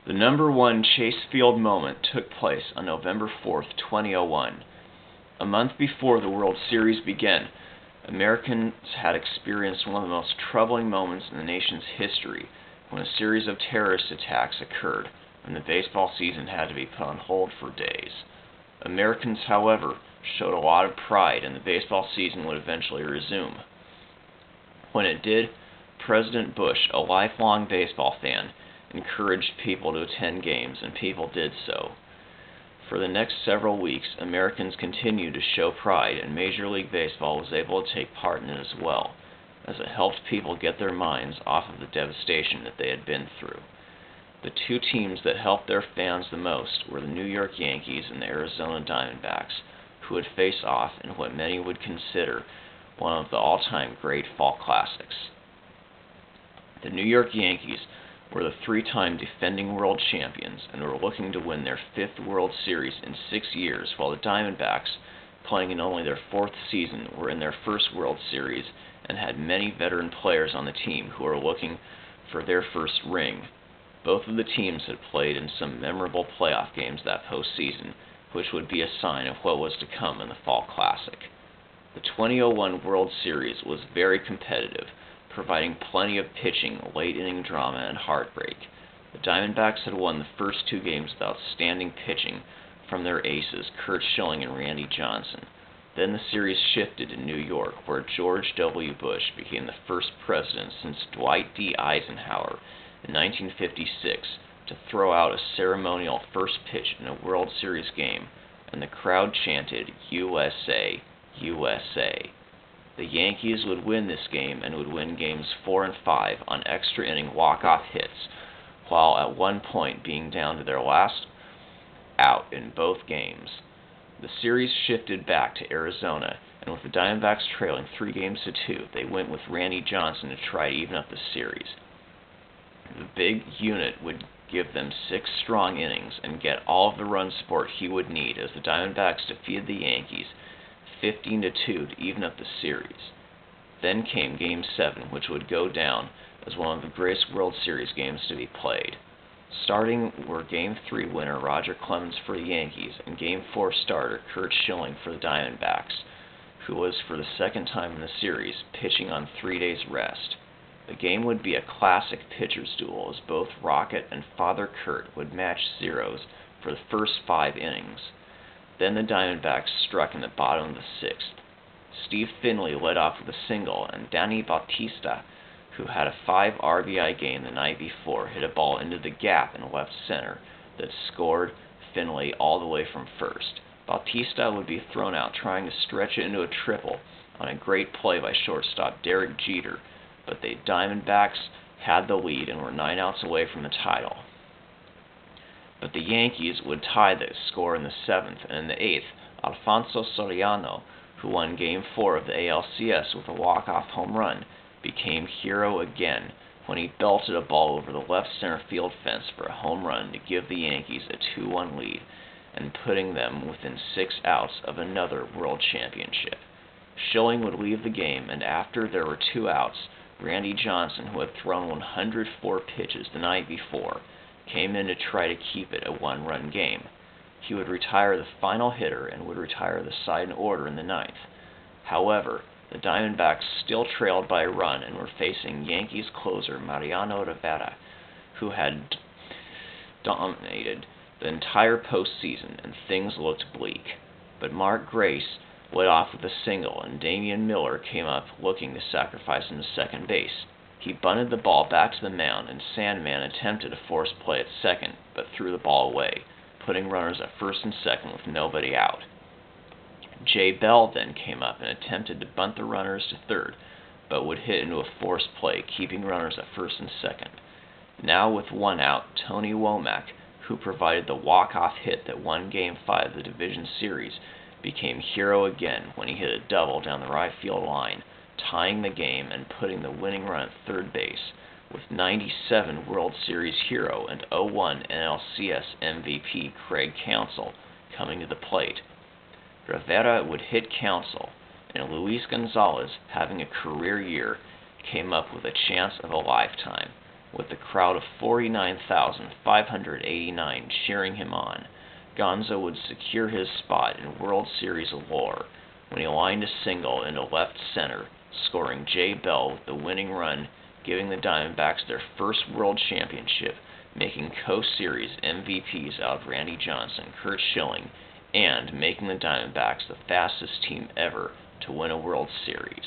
The number one Chase Field moment took place on November 4th, 2001. A month before the World Series began, Americans had experienced one of the most troubling moments in the nation's history when a series of terrorist attacks occurred and the baseball season had to be put on hold for days. Americans, however, showed a lot of pride and the baseball season would eventually resume. When it did, President Bush, a lifelong baseball fan, encouraged people to attend games, and people did so. For the next several weeks, Americans continued to show pride, and Major League Baseball was able to take part in it as well, as it helped people get their minds off of the devastation that they had been through. The two teams that helped their fans the most were the New York Yankees and the Arizona Diamondbacks, who would face off in what many would consider one of the all-time great fall classics. The New York Yankees were the three-time defending world champions and were looking to win their fifth World Series in 6 years, while the Diamondbacks, playing in only their fourth season, were in their first World Series and had many veteran players on the team who were looking for their first ring. Both of the teams had played in some memorable playoff games that postseason, which would be a sign of what was to come in the Fall Classic. The 2001 World Series was very competitive, providing plenty of pitching, late-inning drama, and heartbreak. The Diamondbacks had won the first two games with outstanding pitching from their aces, Curt Schilling and Randy Johnson. Then the series shifted to New York, where George W. Bush became the first president since Dwight D. Eisenhower in 1956 to throw out a ceremonial first pitch in a World Series game, and the crowd chanted, "USA, USA." The Yankees would win this game and would win games 4 and 5 on extra inning walk-off hits, while at one point being down to their last out in both games. The series shifted back to Arizona, and with the Diamondbacks trailing 3-2, they went with Randy Johnson to try to even up the series. The big unit would give them 6 strong innings and get all of the run support he would need as the Diamondbacks defeated the Yankees 15-2 to even up the series. Then came Game 7, which would go down as one of the greatest World Series games to be played. Starting were Game 3 winner Roger Clemens for the Yankees and Game 4 starter Curt Schilling for the Diamondbacks, who was for the second time in the series pitching on 3 days rest. The game would be a classic pitcher's duel as both Rocket and Father Curt would match zeros for the first 5 innings. Then the Diamondbacks struck in the bottom of the 6th. Steve Finley led off with a single, and Danny Bautista, who had a 5 RBI game the night before, hit a ball into the gap in left center that scored Finley all the way from first. Bautista would be thrown out trying to stretch it into a triple on a great play by shortstop Derek Jeter, but the Diamondbacks had the lead and were 9 outs away from the title. But the Yankees would tie the score in the 7th, and in the 8th, Alfonso Soriano, who won Game 4 of the A.L.D.S. with a walk-off home run, became hero again when he belted a ball over the left center field fence for a home run to give the Yankees a 2-1 lead and putting them within 6 outs of another world championship. Schilling would leave the game, and after there were 2 outs, Randy Johnson, who had thrown 104 pitches the night before, came in to try to keep it a 1-run game. He would retire the final hitter and would retire the side in order in the 9th. However, the Diamondbacks still trailed by a run and were facing Yankees closer Mariano Rivera, who had dominated the entire postseason, and things looked bleak. But Mark Grace led off with a single, and Damian Miller came up looking to sacrifice him to second base. He bunted the ball back to the mound, and Sandman attempted a force play at second, but threw the ball away, putting runners at first and second with nobody out. Jay Bell then came up and attempted to bunt the runners to third, but would hit into a force play, keeping runners at first and second. Now with 1 out, Tony Womack, who provided the walk-off hit that won Game 5 of the division series, became hero again when he hit a double down the right field line, tying the game and putting the winning run at third base, with 97 World Series hero and 01 NLCS MVP Craig Counsell coming to the plate. Rivera would hit Counsell, and Luis Gonzalez, having a career year, came up with a chance of a lifetime with a crowd of 49,589 cheering him on, Gonzo would secure his spot in World Series lore when he lined a single into left center, scoring Jay Bell with the winning run, giving the Diamondbacks their first World Championship, making co-series MVPs out of Randy Johnson, Curt Schilling, and making the Diamondbacks the fastest team ever to win a World Series.